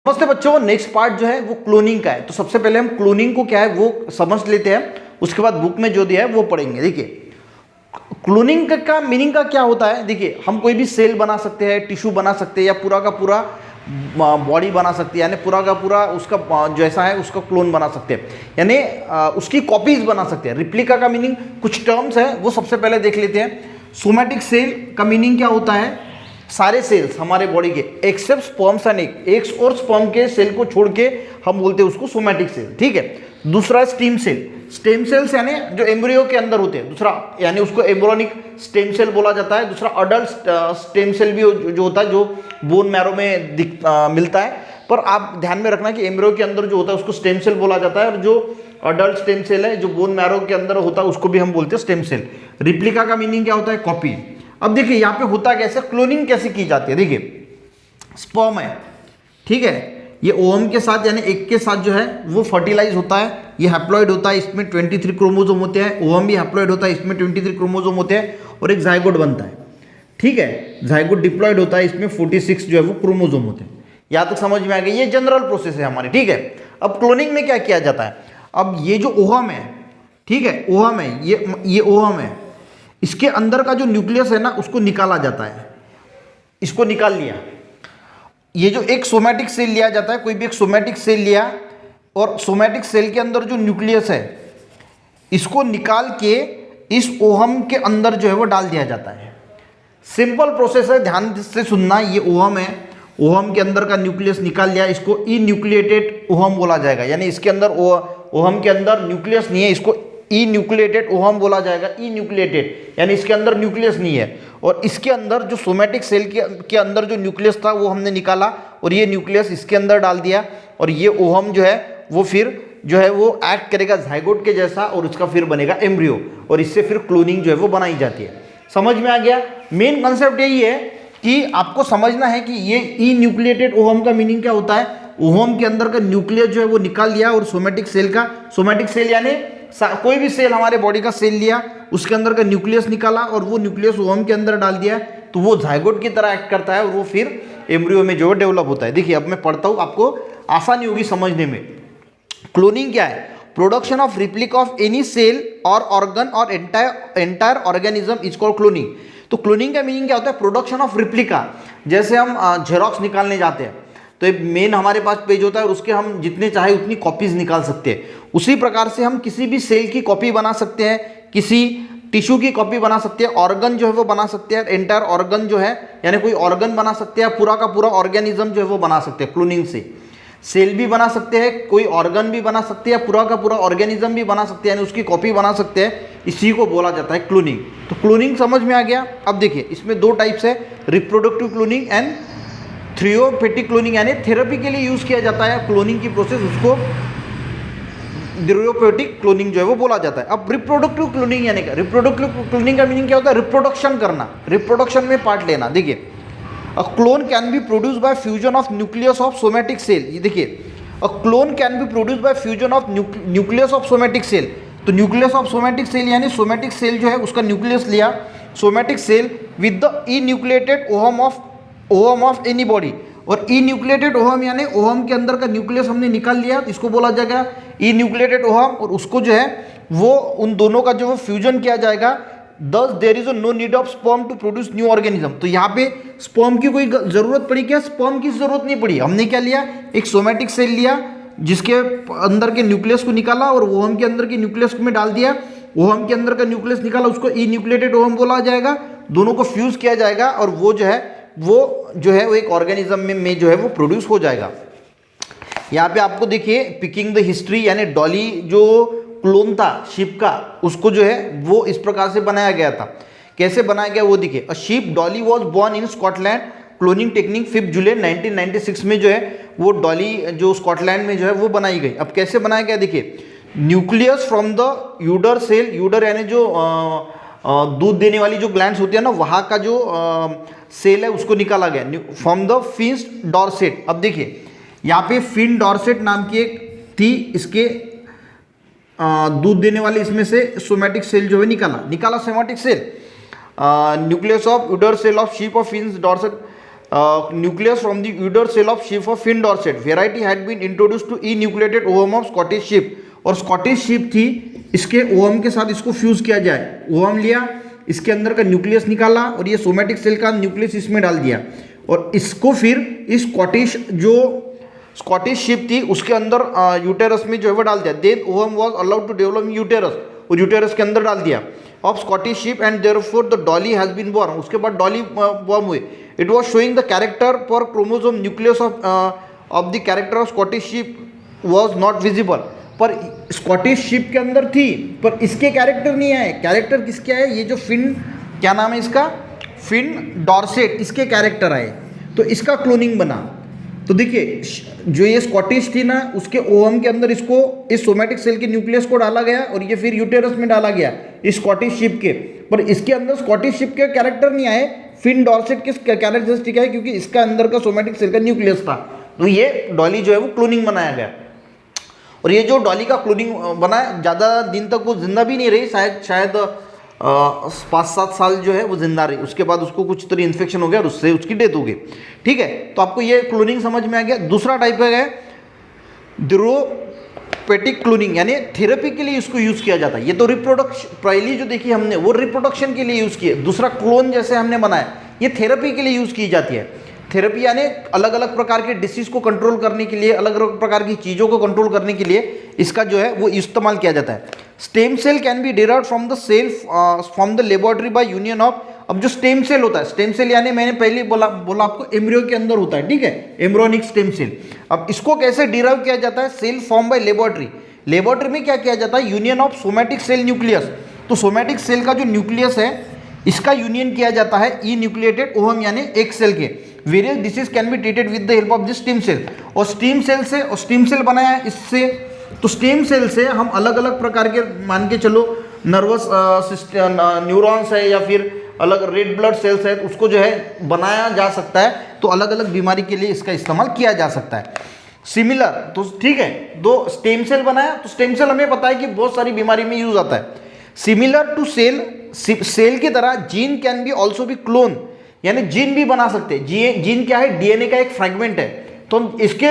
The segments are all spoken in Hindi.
नमस्ते बच्चों, नेक्स्ट पार्ट जो है वो क्लोनिंग का है। तो सबसे पहले हम क्लोनिंग को क्या है वो समझ लेते हैं, उसके बाद बुक में जो दिया है वो पढ़ेंगे। देखिए क्लोनिंग का मीनिंग का क्या होता है। देखिए हम कोई भी सेल बना सकते हैं, टिश्यू बना सकते हैं, या पूरा का पूरा बॉडी बना सकते हैं, यानी पूरा का पूरा उसका जैसा है उसका क्लोन बना सकते हैं, यानी उसकी कॉपीज बना सकते हैं। रिप्लिका का मीनिंग कुछ टर्म्स है वो सबसे पहले देख लेते हैं। सोमैटिक सेल का मीनिंग क्या होता है, सारे सेल्स हमारे बॉडी के एक्सेप्ट स्पर्म्स एंड एग्स और स्पर्म के सेल को छोड़ के हम बोलते हैं उसको सोमैटिक सेल, ठीक है। दूसरा स्टेम सेल, स्टेम सेल्स यानी जो एम्ब्रियो के अंदर होते हैं, दूसरा यानी उसको एम्ब्रियोनिक स्टेम सेल बोला जाता है। दूसरा अडल्ट स्टेम सेल भी जो होता है, जो बोन मैरो में मिलता है। पर आप ध्यान में रखना कि एम्ब्रियो के अंदर जो होता है उसको स्टेम सेल बोला जाता है, और जो अडल्ट स्टेम सेल है जो बोन मैरो के अंदर होता है उसको भी हम बोलते हैं स्टेम सेल। रिप्लिका का मीनिंग क्या होता है, कॉपी। अब देखिए यहाँ पे होता कैसे, क्लोनिंग कैसे की जाती है। देखिए स्पर्म है, ठीक है, ये ओवम के साथ यानी एक के साथ जो है वो फर्टिलाइज होता है। ये हैप्लॉइड होता है, इसमें 23 क्रोमोसोम होते हैं। ओवम भी हैप्लॉइड होता है, इसमें 23 क्रोमोसोम होते हैं, और एक जाइगोट बनता है, ठीक है। जाइगोट डिप्लॉइड होता है, इसमें 46 जो है वो क्रोमोसोम होते हैं। यहाँ तक समझ में आ गई, ये जनरल प्रोसेस है हमारी, ठीक है। अब क्लोनिंग में क्या किया जाता है, अब ये जो ओवम है, ठीक है, ओवम है, ये ओवम है, इसके अंदर का जो न्यूक्लियस है ना उसको निकाला जाता है। इसको निकाल लिया, ये जो एक सोमैटिक सेल लिया जाता है, कोई भी एक सोमैटिक सेल लिया, और सोमैटिक सेल के अंदर जो न्यूक्लियस है इसको निकाल के इस ओवम के अंदर जो है वो डाल दिया जाता है। सिंपल प्रोसेस है, ध्यान से सुनना। ये ओवम है, ओवम के अंदर का न्यूक्लियस निकाल लिया, इसको इन्यूक्लिएटेड ओवम बोला जाएगा। यानी इसके अंदर ओवम के अंदर न्यूक्लियस नहीं है, इसको इन्यूक्लिएटेड ओवम बोला जाएगा। इन्यूक्लिएटेड यानी इसके अंदर न्यूक्लियस नहीं है, और इसके अंदर जो सोमैटिक सेल के अंदर जो न्यूक्लियस था वो हमने निकाला, और ये न्यूक्लियस इसके अंदर डाल दिया, और ये ओवम जो है वो फिर जो है वो एक्ट करेगा जाइगोट के जैसा, और उसका फिर बनेगा एम्ब्रियो, और इससे फिर क्लोनिंग जो है वो बनाई जाती है। समझ में आ गया। मेन कंसेप्ट यही है कि आपको समझना है कि ये इन्यूक्लिएटेड ओवम का मीनिंग क्या होता है। ओवम के अंदर का न्यूक्लियस जो है वो निकाल लिया, और सोमैटिक सेल यानी कोई भी सेल हमारे बॉडी का सेल लिया, उसके अंदर का न्यूक्लियस निकाला, और वो न्यूक्लियस ओवम के अंदर डाल दिया, तो वो जाइगोट की तरह एक्ट करता है, और वो फिर एम्ब्रियो में जो है डेवलप होता है। देखिए अब मैं पढ़ता हूँ, आपको आसानी होगी समझने में। क्लोनिंग क्या है, production of replica of any cell और ऑर्गन और entire organism is called cloning. तो क्लोनिंग का मीनिंग क्या होता है, प्रोडक्शन ऑफ रिप्लिका। जैसे हम जेरोक्स निकालने जाते हैं तो एक मेन हमारे पास पेज होता है, और उसके हम जितने चाहे उतनी कॉपीज निकाल सकते हैं। उसी प्रकार से हम किसी भी सेल की कॉपी बना सकते हैं, किसी टिश्यू की कॉपी बना सकते हैं, ऑर्गन जो है वो बना सकते हैं, एंटायर ऑर्गन जो है यानी कोई ऑर्गन बना सकते हैं, पूरा का पूरा ऑर्गेनिज्म जो है वो बना सकते हैं क्लोनिंग से। सेल भी बना सकते हैं, कोई ऑर्गन भी बना सकते हैं, पूरा का पूरा ऑर्गेनिज्म भी बना सकते हैं, यानी उसकी कॉपी बना सकते हैं। इसी को बोला जाता है क्लोनिंग। तो क्लोनिंग समझ में आ गया। अब देखिए इसमें दो टाइप्स है, रिप्रोडक्टिव क्लोनिंग एंड थ्रियोपेटिक क्लोनिंग, यानी थेरेपी के लिए यूज किया जाता है क्लोनिंग की प्रोसेस, उसको थेरेप्यूटिक क्लोनिंग जो है वो बोला जाता है। अब रिप्रोडक्टिव क्लोनिंग यानी क्या, रिप्रोडक्टिव क्लोनिंग का मीनिंग क्या होता है, रिप्रोडक्शन करना, रिप्रोडक्शन में पार्ट लेना। देखिए a clone can be produce by fusion of nucleus of somatic cell. ये देखिए a clone can be produce by fusion of nucleus of somatic cell. तो न्यूक्लियस ऑफ सोमैटिक सेल यानी सोमैटिक सेल जो है उसका न्यूक्लियस लिया, somatic cell with the enucleated ovum of any body. और इन्यूक्लिएटेड ओवम यानी ओवम के अंदर का न्यूक्लियस हमने निकाल लिया, इसको बोला जाएगा इन्यूक्लिएटेड ओवम, और उसको जो है वो उन दोनों का जो वो फ्यूजन किया जाएगा। Thus there is no need of sperm to produce new organism. तो यहाँ पे स्पर्म की कोई जरूरत पड़ी क्या, स्पर्म की जरूरत नहीं पड़ी। हमने क्या लिया, एक सोमैटिक सेल लिया जिसके अंदर के न्यूक्लियस को निकाला, और ओवम के अंदर के न्यूक्लियस में डाल दिया, ओवम के अंदर का न्यूक्लियस निकाला, उसको इन्यूक्लिएटेड ओवम बोला जाएगा। दोनों को फ्यूज किया जाएगा, और वो जो है वो एक ऑर्गेनिज्म में जो है वो प्रोड्यूस हो जाएगा। यहाँ पे आपको देखिए पिकिंग द हिस्ट्री, यानी डॉली जो क्लोन था शिप का, उसको जो है वो इस प्रकार से बनाया गया था। कैसे बनाया गया वो देखिए, a ship Dolly was born in Scotland, cloning technique 5 जुलाई 1996 में जो है वो डॉली जो स्कॉटलैंड में जो है वो बनाई गई। अब कैसे बनाया गया देखिए, न्यूक्लियस फ्रॉम द यूडर सेल, यूडर यानी जो दूध देने वाली जो ग्लैंड्स होती है ना, वहाँ का जो सेल है उसको निकाला गया, फ्रॉम द फिन्स डॉर्सेट। अब देखिए यहाँ पे फिन डॉर्सेट नाम की एक थी, इसके दूध देने वाले इसमें से सोमैटिक सेल जो है निकाला somatic cell, nucleus of udder cell of sheep of Finns Dorset nucleus from the udder cell of sheep of Finn Dorset. Variety had been introduced to enucleated ovum of Scottish sheep. और Scottish sheep थी, इसके ओवम के साथ इसको फ्यूज किया जाए, ओवम लिया, इसके अंदर का न्यूक्लियस निकाला और ये सोमेटिक सेल का न्यूक्लियस इसमें डाल दिया और इसको फिर इस स्कॉटिश शिप थी उसके अंदर यूटेरस में जो है वो डाल दिया. Then ovum was allowed to develop uterus और यूटेरस के अंदर डाल दिया of Scottish sheep and therefore the Dolly has been born. उसके बाद डॉली बॉर्न हुए. It was showing the character for chromosome nucleus of the character of Scottish sheep was not visible. पर स्कॉटिश शिप के अंदर थी पर इसके कैरेक्टर नहीं आए. कैरेक्टर किसके आए? ये जो फिन, क्या नाम है इसका, फिन डॉर्सेट, इसके कैरेक्टर आए तो इसका क्लोनिंग बना. तो देखिए जो ये स्कॉटिश थी ना उसके ओवम के अंदर इसको इस सोमेटिक सेल के न्यूक्लियस को डाला गया और ये फिर यूटेरस में डाला गया इस स्कॉटिश शिप के. पर इसके अंदर स्कॉटिश शिप के कैरेक्टर नहीं आए, फिन डॉर्सेट के कैरेक्टरिस्टिक है क्योंकि इसका अंदर का सोमेटिक सेल का न्यूक्लियस था. तो ये डॉली जो है वो क्लोनिंग बनाया गया. और ये जो डॉली का क्लोनिंग बना ज़्यादा दिन तक वो जिंदा भी नहीं रही, शायद 5-7 साल जो है वो जिंदा रही. उसके बाद उसको कुछ तरह इन्फेक्शन हो गया और उससे उसकी डेथ हो गई. ठीक है, तो आपको ये क्लोनिंग समझ में आ गया. दूसरा टाइप है थेरोपेटिक क्लोनिंग, यानी थेरेपी के लिए इसको यूज़ किया जाता है. ये तो रिप्रोडक्शन, पहली जो देखी हमने वो रिप्रोडक्शन के लिए यूज़ की है. दूसरा क्लोन जैसे हमने बनाया ये थेरेपी के लिए यूज़ की जाती है. थेरेपी यानी अलग अलग प्रकार के डिसीज को कंट्रोल करने के लिए, अलग अलग प्रकार की चीज़ों को कंट्रोल करने के लिए इसका जो है वो इस्तेमाल किया जाता है. Stem cell can be derived from the cell from the laboratory by union of. अब जो स्टेम सेल होता है, स्टेम सेल यानी मैंने पहले बोला आपको एम्ब्रियो के अंदर होता है, ठीक है, एम्ब्रियोनिक स्टेम सेल. अब इसको कैसे डिराइव किया जाता है? Cell form by laboratory. Laboratory में क्या किया जाता है? Union of somatic cell nucleus. तो सोमेटिक सेल का जो न्यूक्लियस है इसका यूनियन किया जाता है ई न्यूक्लिएटेड ओवम यानी एक सेल के. Various disease can be treated with the help of this stem cell. और स्टेम सेल से, और स्टेम सेल बनाया है इससे, तो स्टेम सेल से हम अलग अलग प्रकार के, मान के चलो नर्वस सिस्टम न्यूरॉन्स है या फिर अलग रेड ब्लड सेल्स है, उसको जो है बनाया जा सकता है. तो अलग अलग बीमारी के लिए इसका इस्तेमाल किया जा सकता है. सिमिलर, तो ठीक है, दो स्टेम सेल बनाया तो स्टेम सेल हमें पता है कि बहुत सारी बीमारी में यूज आता है. सिमिलर टू सेल, सेल की तरह gene can be also be clone, यानी जीन भी बना सकते हैं. जीन क्या है? डीएनए का एक फ्रेगमेंट है, तो हम इसके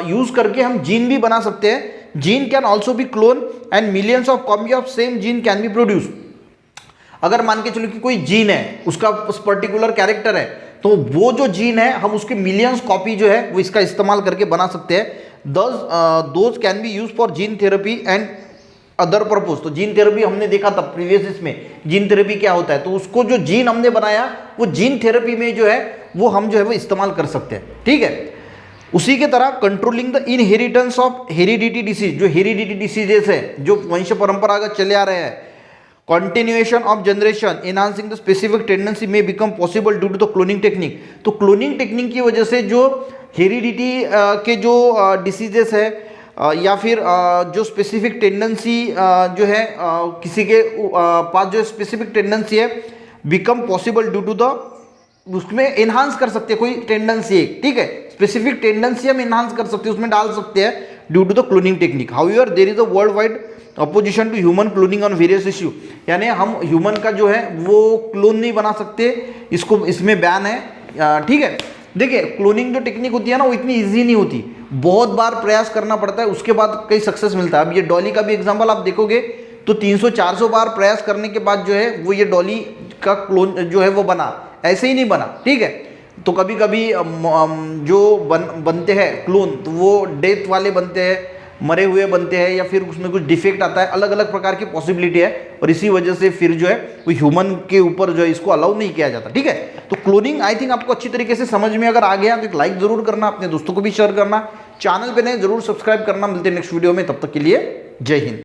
यूज करके हम जीन भी बना सकते हैं. Gene can also be clone and millions of copy of same gene can be produce. अगर मान के चलो कि कोई जीन है, उसका पर्टिकुलर कैरेक्टर है, तो वो जो जीन है हम उसके मिलियंस कॉपी जो है वो इसका इस्तेमाल करके बना सकते हैं. Those can be use for gene therapy and other purpose. तो जीन थेरेपी हमने देखा था प्रीवियस इसमें, जीन थेरेपी क्या होता है. तो उसको जो जीन हमने बनाया वो जीन थेरेपी में जो है वो हम जो है वो इस्तेमाल कर सकते हैं. ठीक है, उसी के तरह controlling the inheritance of heredity disease. जो हेरिडिटी डिसीजेस है जो वंश परंपरागत चले आ रहे हैं, continuation of generation enhancing the specific tendency में become possible due to the cloning technique. तो क्लोनिंग टेक्निक की वजह से जो हेरिडिटी के जो डिसीजेस है या फिर जो स्पेसिफिक टेंडेंसी जो है किसी के पास जो स्पेसिफिक टेंडेंसी है become possible due to the, उसमें एनहांस कर सकते हैं कोई टेंडेंसी है, ठीक है, स्पेसिफिक टेंडेंसी हम एनहांस कर सकते हैं, उसमें डाल सकते हैं due to the cloning technique. However there is a world wide opposition to human cloning on various issue. यानी हम ह्यूमन का जो है वो क्लोन नहीं बना सकते, इसको इसमें बैन है. ठीक है, देखिए क्लोनिंग जो टेक्निक होती है ना वो इतनी इजी नहीं होती, बहुत बार प्रयास करना पड़ता है, उसके बाद कई सक्सेस मिलता है. अब ये डॉली का भी एग्जांपल आप देखोगे तो 300-400 बार प्रयास करने के बाद जो है वो ये डॉली का क्लोन जो है वो बना, ऐसे ही नहीं बना. ठीक है, तो कभी कभी जो बनते हैं क्लोन तो वो डेथ वाले बनते हैं, मरे हुए बनते हैं, या फिर उसमें कुछ डिफेक्ट आता है, अलग अलग प्रकार की पॉसिबिलिटी है, और इसी वजह से फिर जो है वो ह्यूमन के ऊपर जो है इसको अलाउ नहीं किया जाता. ठीक है, तो क्लोनिंग आई थिंक आपको अच्छी तरीके से समझ में अगर आ गया तो एक लाइक जरूर करना, अपने दोस्तों को भी शेयर करना, चैनल पे नए जरूर सब्सक्राइब करना. मिलते हैं नेक्स्ट वीडियो में, तब तक के लिए जय हिंद.